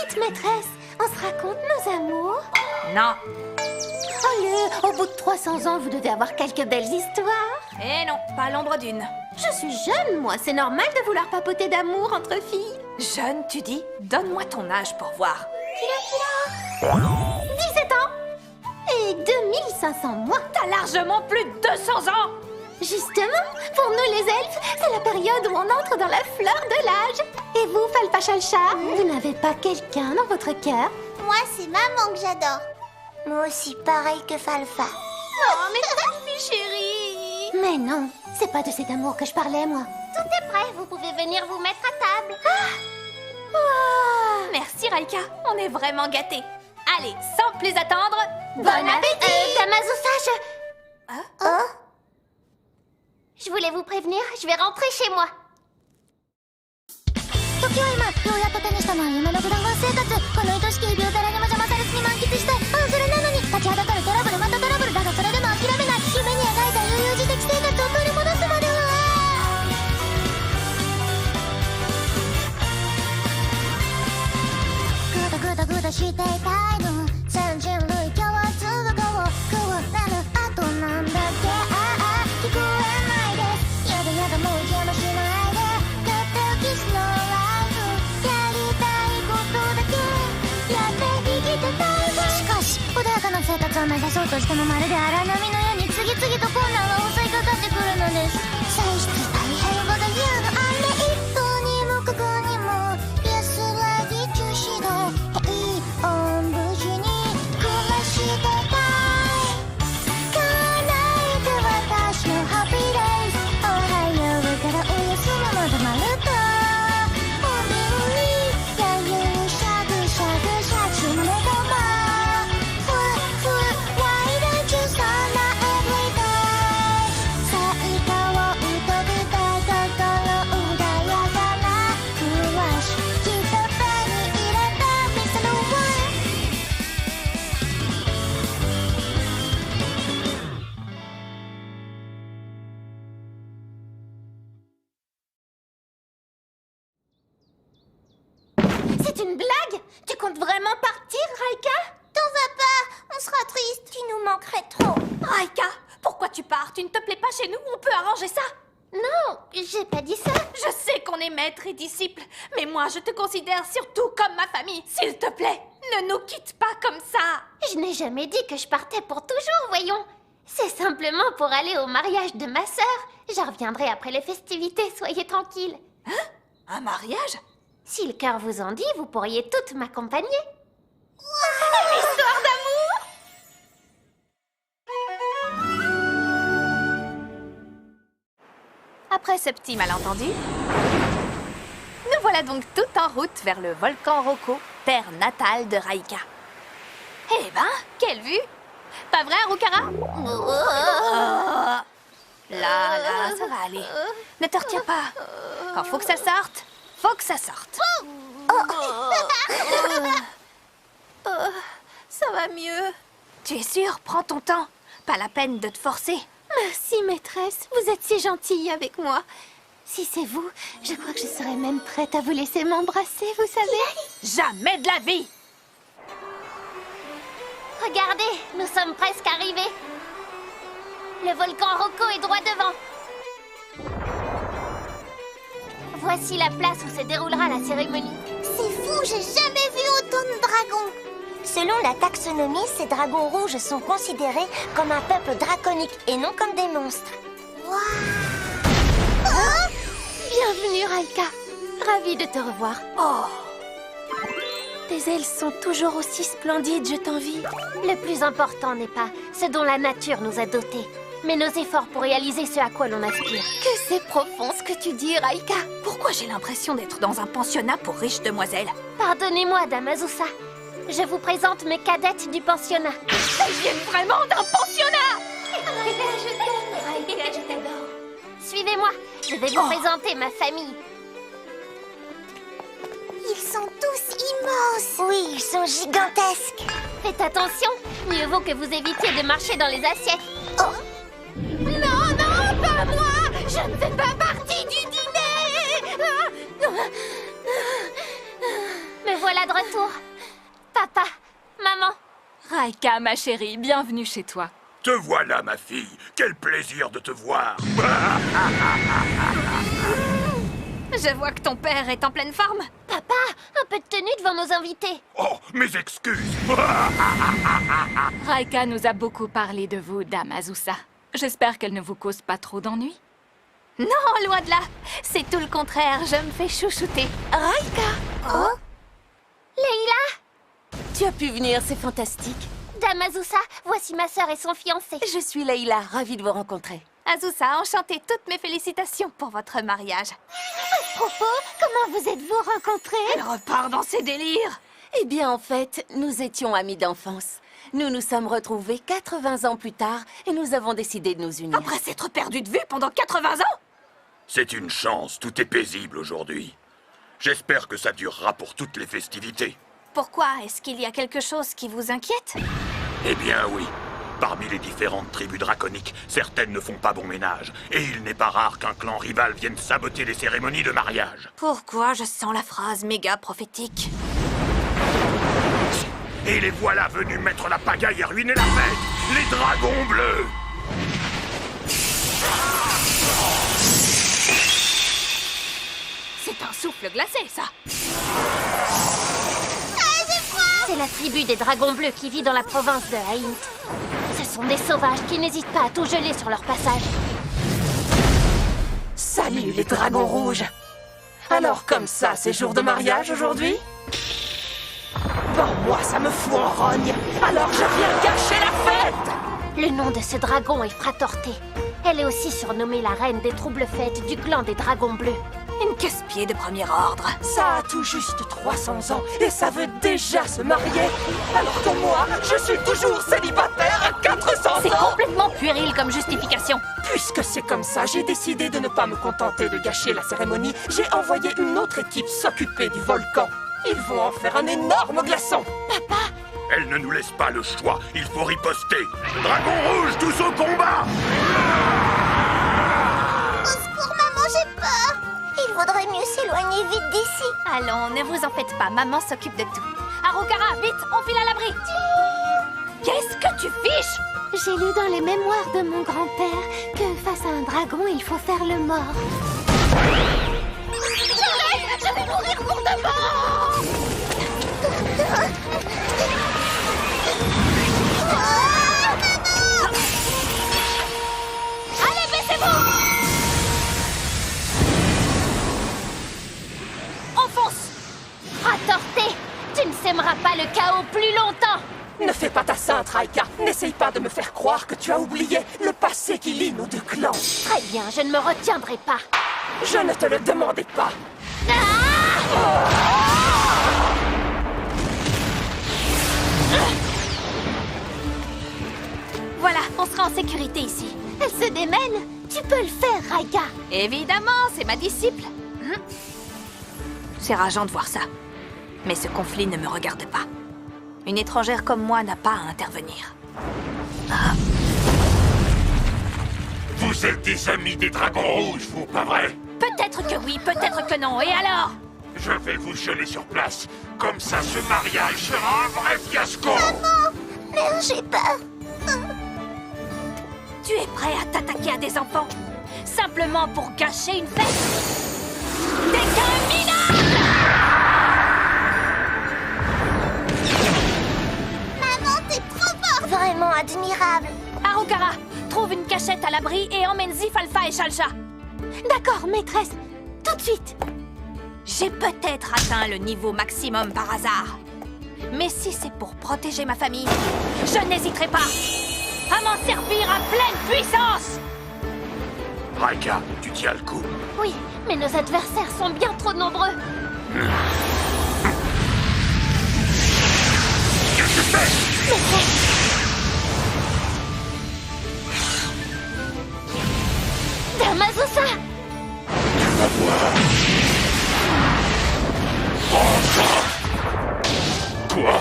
Vite, maîtresse, on se raconte nos amours. Non. Allez, au bout de 300 ans, vous devez avoir quelques belles histoires. Eh non, pas l'ombre d'une. Je suis jeune, moi, c'est normal de vouloir papoter d'amour entre filles. Jeune, tu dis? Donne-moi ton âge pour voir. 17 ans et 2500 mois. T'as largement plus de 200 ans. Justement, pour nous les elfes, c'est la période où on entre dans la fleur de l'âge. Et vous, Falpa-Chalcha, vous n'avez pas quelqu'un dans votre cœur? Moi, c'est maman que j'adore. Moi aussi, pareil que Falfa. Oh, mais chérie. Mais non, c'est pas de cet amour que je parlais, moi. Tout est prêt, vous pouvez venir vous mettre à table. Merci Raika, on est vraiment gâtés. Allez, sans plus attendre, Bon appétit. Damazusa, je voulais vous prévenir, je vais rentrer chez moi. 時は今、ようやっと手にしたのは夢のグランガン生活。この愛しき日々を誰にも邪魔されずに満喫したい。それなのに立ちはだかるトラブル、またトラブルだがそれでも諦めない。夢に描いた悠々自適生活を取り戻すまでは。グダグダグダしていたいの。全人類共通語を食われる後なんだっけ。聞こえないです。やだやだもう邪魔しないで。キスのライフやりたいことだけやって生きてたいわ。しかし穏やかな生活を目指そうとしてもまるで荒波のように次々と困難が襲いかかってくるのです。性質大変語が言うのあれ一頭にもここにも安らぎ中止で平穏無事に暮らしてたい。叶えて私のハッピーデイズ。おはようからおやすみまでまるとC'est une blague? Tu comptes vraiment partir, Raika? T'en vas pas, on sera triste, tu nous manquerais trop. Raika, pourquoi tu pars? Tu ne te plais pas chez nous? On peut arranger ça. Non, j'ai pas dit ça. Je sais qu'on est maître et disciple, mais moi je te considère surtout comme ma famille. S'il te plaît, ne nous quitte pas comme ça. Je n'ai jamais dit que je partais pour toujours, voyons. C'est simplement pour aller au mariage de ma sœur. Je reviendrai après les festivités, soyez tranquilles. Hein? Un mariage? Si le cœur vous en dit, vous pourriez toutes m'accompagner. L'histoire d'amour! Après ce petit malentendu, nous voilà donc toutes en route vers le volcan Roko, terre natale de Raika. Eh ben, quelle vue! Pas vrai, Rukara? Là, ça va aller. Ne te retiens pas. Quand faut que ça sorte, faut que ça sorte. Ça va mieux. Tu es sûre? Prends ton temps. Pas la peine de te forcer. Merci, maîtresse. Vous êtes si gentille avec moi. Si c'est vous, je crois que je serais même prête à vous laisser m'embrasser, vous savez. Jamais de la vie! Regardez, nous sommes presque arrivés. Le volcan Roko est droit devant. Voici la place où se déroulera la cérémonie. C'est fou, j'ai jamais vu autant de dragons. Selon la taxonomie, ces dragons rouges sont considérés comme un peuple draconique et non comme des monstres. Waouh! Bienvenue, Raika. Ravie de te revoir. Oh! Tes ailes sont toujours aussi splendides, je t'envie. Le plus important n'est pas ce dont la nature nous a dotés, mais nos efforts pour réaliser ce à quoi l'on aspire. Que c'est profond ce que tu dis, Raika. Pourquoi j'ai l'impression d'être dans un pensionnat pour riches demoiselles? Pardonnez-moi, Damazusa. Je vous présente mes cadettes du pensionnat. Elles viennent vraiment d'un pensionnat! Raika, je t'aime. Raika, je t'adore. Suivez-moi, je vais vous présenter ma famille. Ils sont tous immenses. Oui, ils sont gigantesques. Faites attention, mieux vaut que vous évitiez de marcher dans les assiettes. Oh. Non, non, pas moi! Je ne fais pas partie du dîner! Me voilà de retour. Papa, maman. Raika, ma chérie, bienvenue chez toi. Te voilà, ma fille. Quel plaisir de te voir. Je vois que ton père est en pleine forme. Papa, un peu de tenue devant nos invités. Oh, mes excuses. Raika nous a beaucoup parlé de vous, Dame Azusa. J'espère qu'elle ne vous cause pas trop d'ennuis. Non, loin de là. C'est tout le contraire, je me fais chouchouter. Raika, Oh Leïla, tu as pu venir, c'est fantastique. Dame Azusa, voici ma sœur et son fiancé. Je suis Leïla, ravie de vous rencontrer. Azusa, enchantée, toutes mes félicitations pour votre mariage. À propos, comment vous êtes-vous rencontrés? Elle repart dans ses délires. Eh bien, en fait, nous étions amis d'enfance. Nous nous sommes retrouvés 80 ans plus tard et nous avons décidé de nous unir. Après s'être perdu de vue pendant 80 ans. C'est une chance, tout est paisible aujourd'hui. J'espère que ça durera pour toutes les festivités. Pourquoi? Est-ce qu'il y a quelque chose qui vous inquiète? Eh bien oui. Parmi les différentes tribus draconiques, certaines ne font pas bon ménage. Et il n'est pas rare qu'un clan rival vienne saboter les cérémonies de mariage. Pourquoi je sens la phrase méga prophétique? Et les voilà venus mettre la pagaille et ruiner la fête. Les dragons bleus. C'est un souffle glacé, ça. C'est la tribu des dragons bleus qui vit dans la province de Haïnt. Ce sont des sauvages qui n'hésitent pas à tout geler sur leur passage. Salut les dragons rouges! Alors comme ça, c'est jour de mariage aujourd'hui? Bon, moi ça me fout en rogne! Alors je viens gâcher la fête! Le nom de ce dragon est Fratorté. Elle est aussi surnommée la reine des troubles fêtes du clan des dragons bleus. Une casse-pied de premier ordre. Ça a tout juste 300 ans et ça veut déjà se marier! Alors que moi, je suis toujours célibataire à 400 C'est ans! complètement puéril comme justification. Puisque c'est comme ça, j'ai décidé de ne pas me contenter de gâcher la cérémonie. J'ai envoyé une autre équipe s'occuper du volcan. Ils vont en faire un énorme glaçon. Elle ne nous laisse pas le choix. Il faut riposter. Dragons rouges, tous au combat. Pour maman, j'ai peur. Il vaudrait mieux s'éloigner vite d'ici. Allons, ne vous en faites pas, maman s'occupe de tout. Harukara, vite, on file à l'abri. Qu'est-ce que tu fiches? J'ai lu dans les mémoires de mon grand-père que face à un dragon, il faut faire le mort. Je vais mourir pour de bon. Allez, baissez-vous! Enfonce! Fratorté, tu ne sèmeras pas le chaos plus longtemps! Ne fais pas ta sainte, Raika. N'essaye pas de me faire croire que tu as oublié le passé qui lie nos deux clans. Très bien, je ne me retiendrai pas. Je ne te le demandais pas. Voilà, on sera en sécurité ici. Elle se démène. Tu peux le faire, Raika. Évidemment, c'est ma disciple. C'est rageant de voir ça. Mais ce conflit ne me regarde pas. Une étrangère comme moi n'a pas à intervenir. Vous êtes des amis des dragons rouges, vous, pas vrai? Peut-être que oui, peut-être que non. Et alors? Je vais vous geler sur place. Comme ça, ce mariage sera un vrai fiasco. Merde, j'ai peur. Tu es prêt à t'attaquer à des enfants? Simplement pour gâcher une fête? T'es qu'un minable! Maman, t'es trop forte. Vraiment admirable. Harukara, trouve une cachette à l'abri et emmène Zif, Alpha et Shalsha. D'accord, maîtresse. Tout de suite. J'ai peut-être atteint le niveau maximum par hasard. Mais si c'est pour protéger ma famille, je n'hésiterai pas à m'en servir à pleine puissance. Raika, tu tiens le coup. Oui, mais nos adversaires sont bien trop nombreux. Qu'est-ce que tu fais? Dame Azusa! Quoi?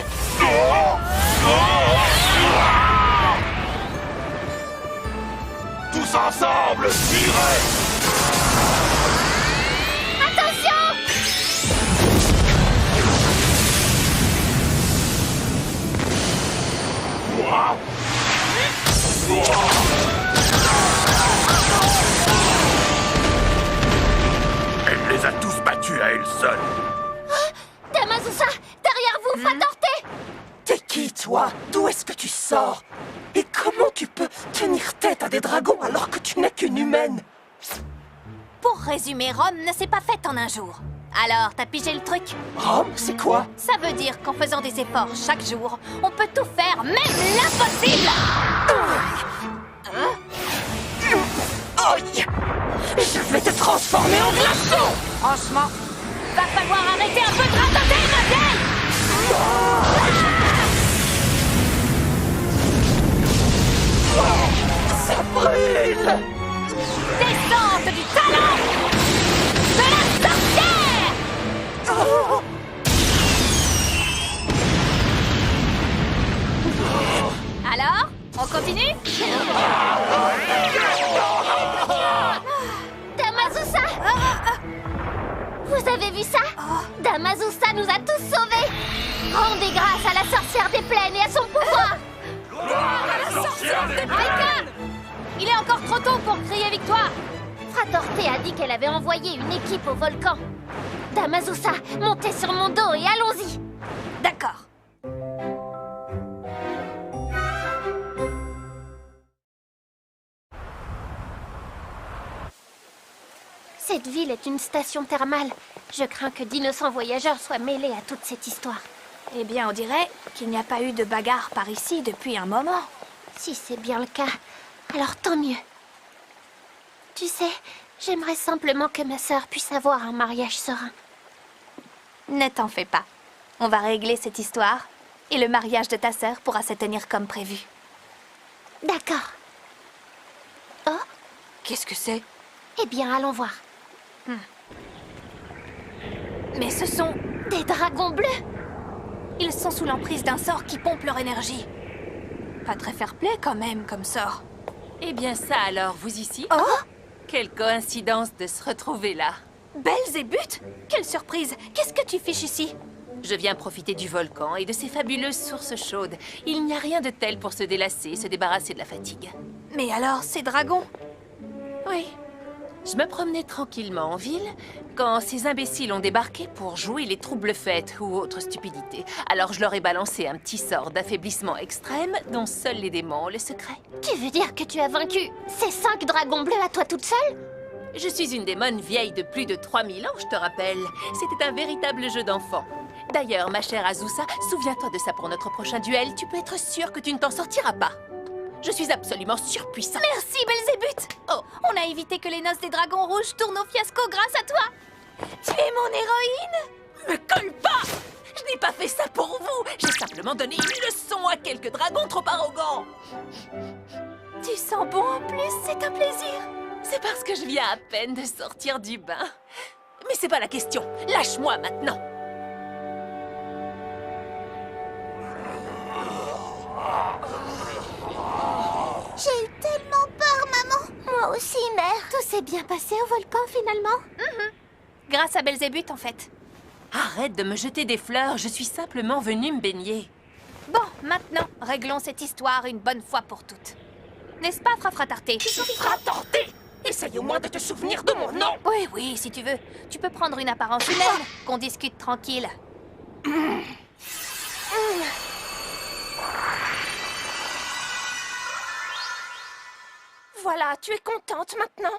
Tous ensemble, tirez! Attention! Elle les a tous battus à elle seule. Damazusa, derrière vous, Fratorté! T'es qui, toi? D'où est-ce que tu sors? Et comment tu peux tenir tête à des dragons alors que tu n'es qu'une humaine? Pour résumer, Rome ne s'est pas faite en un jour. Alors, t'as pigé le truc? Rome, c'est quoi? Ça veut dire qu'en faisant des efforts chaque jour, on peut tout faire, même l'impossible! Aïe! Je vais te transformer en glaçon! Franchement, va falloir arrêter un peu de radoter, ma vieille! Ça brûle! Descente du talent de la sorcière! Oh! Alors, on continue? Damazusa! Vous avez vu ça? Damazusa nous a tous sauvés! Rendez grâce à la sorcière des plaines et à son pouvoir! Raika! Il est encore trop tôt pour crier victoire! Fratorté a dit qu'elle avait envoyé une équipe au volcan. Damazusa, montez sur mon dos et allons-y! D'accord. Cette ville est une station thermale. Je crains que d'innocents voyageurs soient mêlés à toute cette histoire. Eh bien, on dirait qu'il n'y a pas eu de bagarre par ici depuis un moment. Si c'est bien le cas, alors tant mieux. Tu sais, j'aimerais simplement que ma sœur puisse avoir un mariage serein. Ne t'en fais pas. On va régler cette histoire et le mariage de ta sœur pourra se tenir comme prévu. D'accord. Oh, Qu'est-ce que c'est? eh bien, allons voir. Mais ce sont... Des dragons bleus! Ils sont sous l'emprise d'un sort qui pompe leur énergie. Pas très fair-play quand même comme sort. Eh bien ça alors, vous ici? Oh! Quelle coïncidence de se retrouver là. Belzébuth? Quelle surprise! Qu'est-ce que tu fiches ici? Je viens profiter du volcan et de ses fabuleuses sources chaudes. Il n'y a rien de tel pour se délasser, se débarrasser de la fatigue. Mais alors, ces dragons? Oui. Je me promenais tranquillement en ville quand ces imbéciles ont débarqué pour jouer les troubles-fêtes ou autres stupidités. Alors je leur ai balancé un petit sort d'affaiblissement extrême dont seuls les démons ont le secret. Tu veux dire que tu as vaincu ces 5 dragons bleus à toi toute seule? Je suis une démone vieille de plus de 3000 ans, je te rappelle. C'était un véritable jeu d'enfant. D'ailleurs, ma chère Azusa, souviens-toi de ça pour notre prochain duel. Tu peux être sûre que tu ne t'en sortiras pas. Je suis absolument surpuissante. Merci, Belzébuth! Oh. On a évité que les noces des dragons rouges tournent au fiasco grâce à toi! Tu es mon héroïne! Me colle pas! Je n'ai pas fait ça pour vous. J'ai simplement donné une leçon à quelques dragons trop arrogants. Tu sens bon en plus, c'est un plaisir! C'est parce que je viens à peine de sortir du bain. Mais c'est pas la question. Lâche-moi maintenant. J'ai eu tellement peur, maman. Moi aussi, mère. Tout s'est bien passé au volcan finalement? Grâce à Belzébuth, en fait. Arrête de me jeter des fleurs. Je suis simplement venue me baigner. Bon, maintenant, réglons cette histoire une bonne fois pour toutes. N'est-ce pas, Fratarté? Fratorté! Essaye au moins de te souvenir de mon nom! Oui, oui, si tu veux. Tu peux prendre une apparence humaine, qu'on discute tranquille. Voilà, tu es contente maintenant?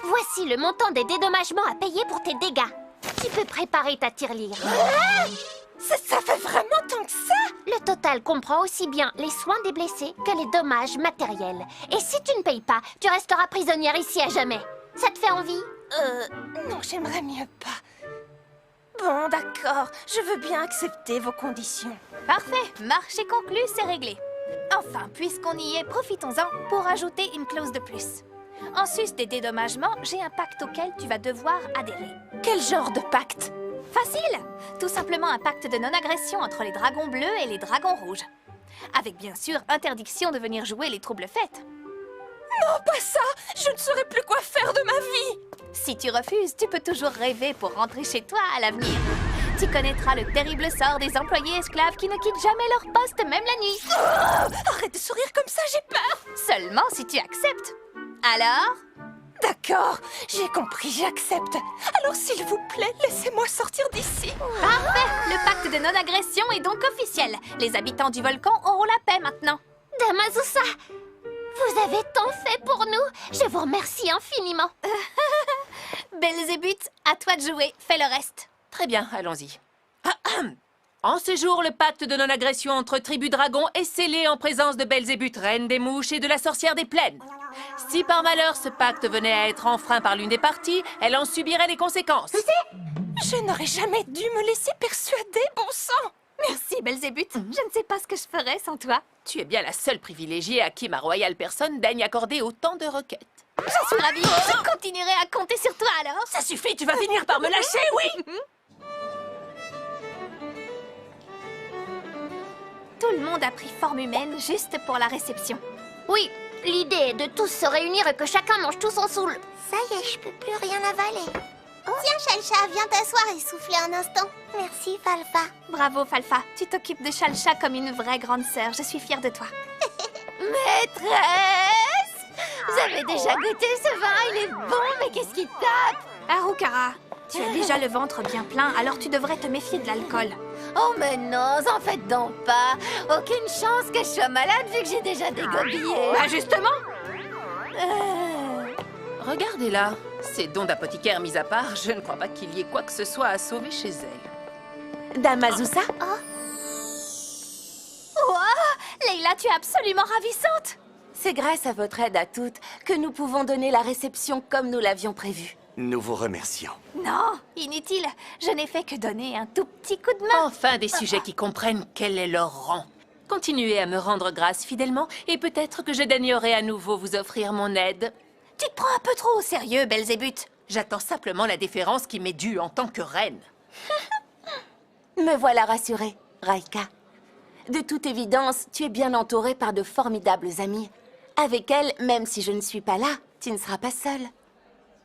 Voici le montant des dédommagements à payer pour tes dégâts. Tu peux préparer ta tirelire. Ça fait vraiment tant que ça? Le total comprend aussi bien les soins des blessés que les dommages matériels. Et si tu ne payes pas, tu resteras prisonnière ici à jamais. Ça te fait envie? Non, j'aimerais mieux pas. Bon, d'accord, je veux bien accepter vos conditions. Parfait, marché conclu, c'est réglé. Enfin, puisqu'on y est, profitons-en pour ajouter une clause de plus. En sus des dédommagements, j'ai un pacte auquel tu vas devoir adhérer. Quel genre de pacte? Facile! Tout simplement un pacte de non-agression entre les dragons bleus et les dragons rouges. Avec bien sûr interdiction de venir jouer les troubles-fêtes. Non, pas ça! Je ne saurais plus quoi faire de ma vie! Si tu refuses, tu peux toujours rêver pour rentrer chez toi à l'avenir. tu connaîtras le terrible sort des employés esclaves qui ne quittent jamais leur poste, même la nuit. Arrête de sourire comme ça, j'ai peur. Seulement si tu acceptes. Alors? D'accord, j'ai compris, j'accepte. Alors s'il vous plaît, laissez-moi sortir d'ici. Parfait! Le pacte de non-agression est donc officiel. Les habitants du volcan auront la paix maintenant. Damazusa, vous avez tant fait pour nous. Je vous remercie infiniment. Belzébuth, à toi de jouer. Fais le reste. Très bien, allons-y. En ce jour, le pacte de non-agression entre tribus dragons est scellé en présence de Belzébuth, reine des mouches, et de la sorcière des plaines. Si par malheur ce pacte venait à être enfreint par l'une des parties, elle en subirait les conséquences. Je n'aurais jamais dû me laisser persuader, bon sang. Merci, Belzébuth. Je ne sais pas ce que je ferais sans toi. Tu es bien la seule privilégiée à qui ma royale personne daigne accorder autant de requêtes. Je suis ravie. Je continuerai à compter sur toi alors. Ça suffit, tu vas finir par me lâcher, oui. Tout le monde a pris forme humaine juste pour la réception. Oui, l'idée est de tous se réunir et que chacun mange tout son soul. Ça y est, je peux plus rien avaler. Tiens, Chalcha, viens t'asseoir et souffler un instant. Merci, Falfa. Bravo, Falfa. Tu t'occupes de Chalcha comme une vraie grande sœur. Je suis fière de toi. Maîtresse, vous avez déjà goûté ce vin, il est bon, mais qu'est-ce qui tape? Harukara, tu as déjà le ventre bien plein, alors tu devrais te méfier de l'alcool. Oh mais non, en fait donc pas. Aucune chance que je sois malade vu que j'ai déjà dégobillé. Bah justement. Regardez-la. Ces dons d'apothicaire mis à part, je ne crois pas qu'il y ait quoi que ce soit à sauver chez elle. Damazusa, Wow, Leila, tu es absolument ravissante. C'est grâce à votre aide à toutes que nous pouvons donner la réception comme nous l'avions prévu. Nous vous remercions. Non, inutile. Je n'ai fait que donner un tout petit coup de main. Enfin des sujets qui comprennent quel est leur rang. Continuez à me rendre grâce fidèlement et peut-être que je daignerai à nouveau vous offrir mon aide. Tu te prends un peu trop au sérieux, Belzébuth. J'attends simplement la déférence qui m'est due en tant que reine. Me voilà rassurée, Raika. De toute évidence, tu es bien entourée par de formidables amis. Avec elle, même si je ne suis pas là, tu ne seras pas seule.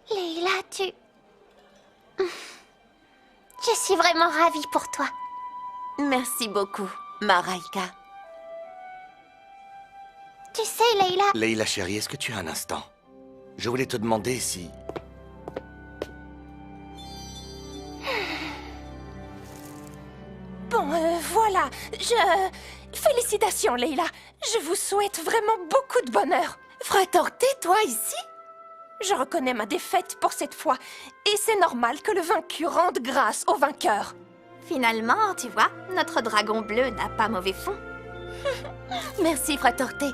Leila, tu... Je suis vraiment ravie pour toi. Merci beaucoup, ma Raika. Tu sais, Leila... Leila chérie, est-ce que tu as un instant? Je voulais te demander si... bon, voilà, Félicitations, Leila. Je vous souhaite vraiment beaucoup de bonheur. Fratorté, toi ici? Je reconnais ma défaite pour cette fois, et c'est normal que le vaincu rende grâce au vainqueur. Finalement, tu vois, notre dragon bleu n'a pas mauvais fond. Merci, Fratorté.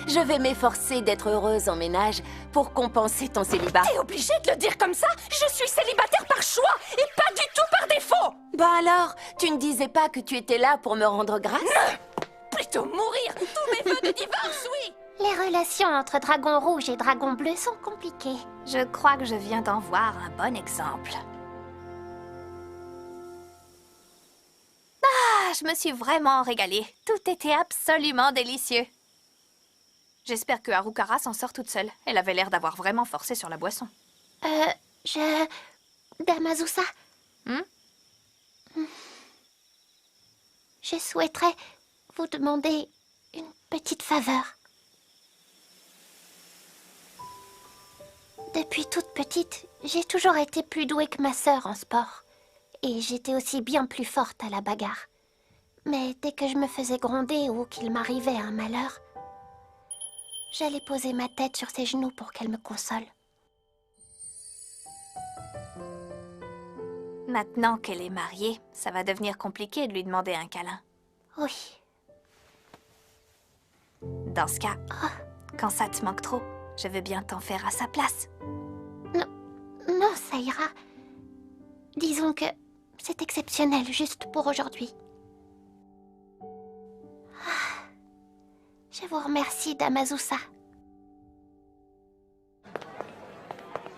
Je vais m'efforcer d'être heureuse en ménage pour compenser ton célibat. T'es obligé de le dire comme ça? Je suis célibataire par choix et pas du tout par défaut! Bah alors, tu ne disais pas que tu étais là pour me rendre grâce? Plutôt mourir! Tous mes vœux de divorce, oui! Les relations entre dragon rouge et dragon bleu sont compliquées. Je crois que je viens d'en voir un bon exemple. Ah, je me suis vraiment régalée. Tout était absolument délicieux. J'espère que Harukara s'en sort toute seule. Elle avait l'air d'avoir vraiment forcé sur la boisson. Damazusa. Je souhaiterais vous demander une petite faveur. Depuis toute petite, j'ai toujours été plus douée que ma sœur en sport. Et j'étais aussi bien plus forte à la bagarre. Mais dès que je me faisais gronder ou qu'il m'arrivait un malheur, j'allais poser ma tête sur ses genoux pour qu'elle me console. Maintenant qu'elle est mariée, ça va devenir compliqué de lui demander un câlin. Oui. Dans ce cas, quand ça te manque trop, je veux bien t'en faire à sa place. Non, ça ira. Disons que c'est exceptionnel juste pour aujourd'hui. Je vous remercie, Damazusa.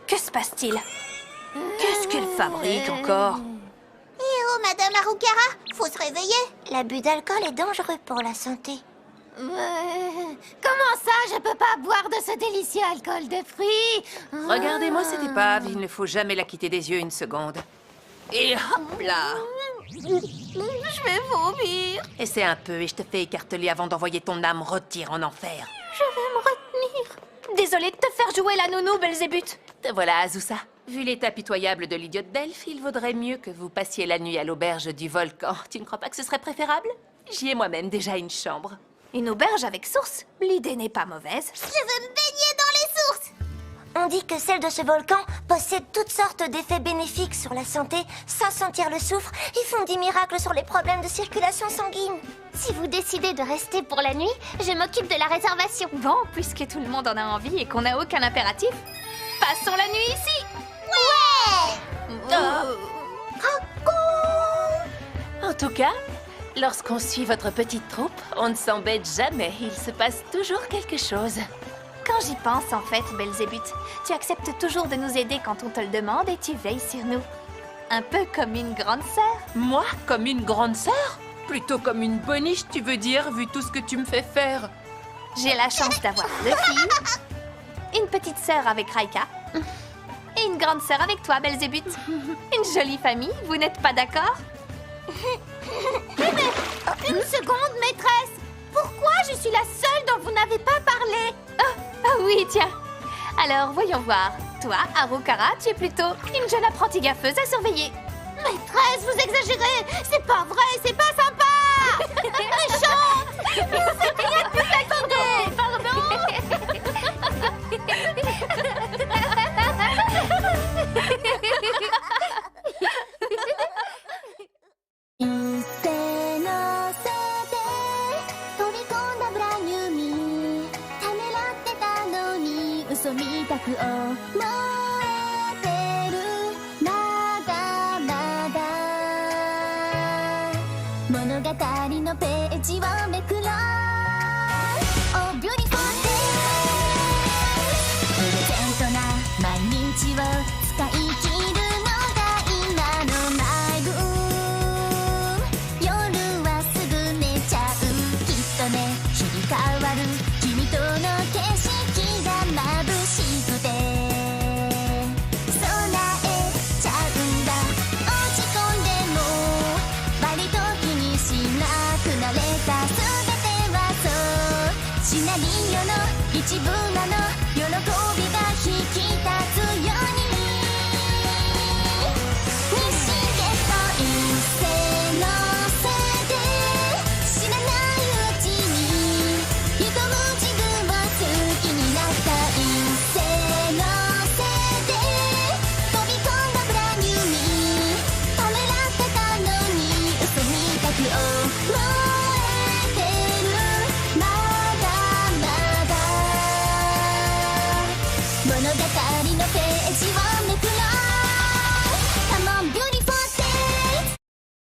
Que se passe-t-il? Qu'est-ce qu'il fabrique encore? Eh oh, Madame Harukara, faut se réveiller. L'abus d'alcool est dangereux pour la santé. Comment ça, je peux pas boire de ce délicieux alcool de fruits? Regardez-moi cette épave, il ne faut jamais la quitter des yeux une seconde. Et hop là! Je vais vomir. Essaie un peu et je te fais écarteler avant d'envoyer ton âme rôtir en enfer. Je vais me retenir. Désolée de te faire jouer la nounou, Belzébuth. Te voilà, Azusa. Vu l'état pitoyable de l'idiote d'elfe, il vaudrait mieux que vous passiez la nuit à l'auberge du volcan. Tu ne crois pas que ce serait préférable? J'y ai moi-même déjà une chambre. Une auberge avec source. L'idée n'est pas mauvaise. Je veux me baigner dans les sources. On dit que celles de ce volcan possèdent toutes sortes d'effets bénéfiques sur la santé sans sentir le soufre et font des miracles sur les problèmes de circulation sanguine. Si vous décidez de rester pour la nuit, je m'occupe de la réservation. Bon, puisque tout le monde en a envie et qu'on n'a aucun impératif, passons la nuit ici. Ouais. En tout cas, lorsqu'on suit votre petite troupe, on ne s'embête jamais. Il se passe toujours quelque chose. Quand j'y pense, en fait, Belzébuth, tu acceptes toujours de nous aider quand on te le demande et tu veilles sur nous. Un peu comme une grande sœur. Moi, comme une grande sœur? Plutôt comme une boniche, tu veux dire, vu tout ce que tu me fais faire. J'ai la chance d'avoir 2 filles, une petite sœur avec Raika et une grande sœur avec toi, Belzébuth. Une jolie famille, vous n'êtes pas d'accord? Une seconde, maîtresse. Pourquoi je suis la seule dont vous n'avez pas parlé? Ah oui, tiens. Alors, voyons voir. Toi, Harukara, tu es plutôt une jeune apprentie gaffeuse à surveiller. Maîtresse, vous exagérez. C'est pas vrai, c'est pas sympa. Méchante. C'est rien de plus taquiné. Pardon. 一斉のせて飛び込んだブランニューミーためらってたのに嘘みたく思えてるまだまだ物語のページをめくろう Oh beautiful day プレゼントな毎日を使い切るのが今のマイブーム夜はすぐ寝ちゃうきっとね日々変わる君との景色が眩しくて備えちゃうんだ落ち込んでも割と気にしなくなれた全てはそうシナリオの一部なの喜びが引き立つように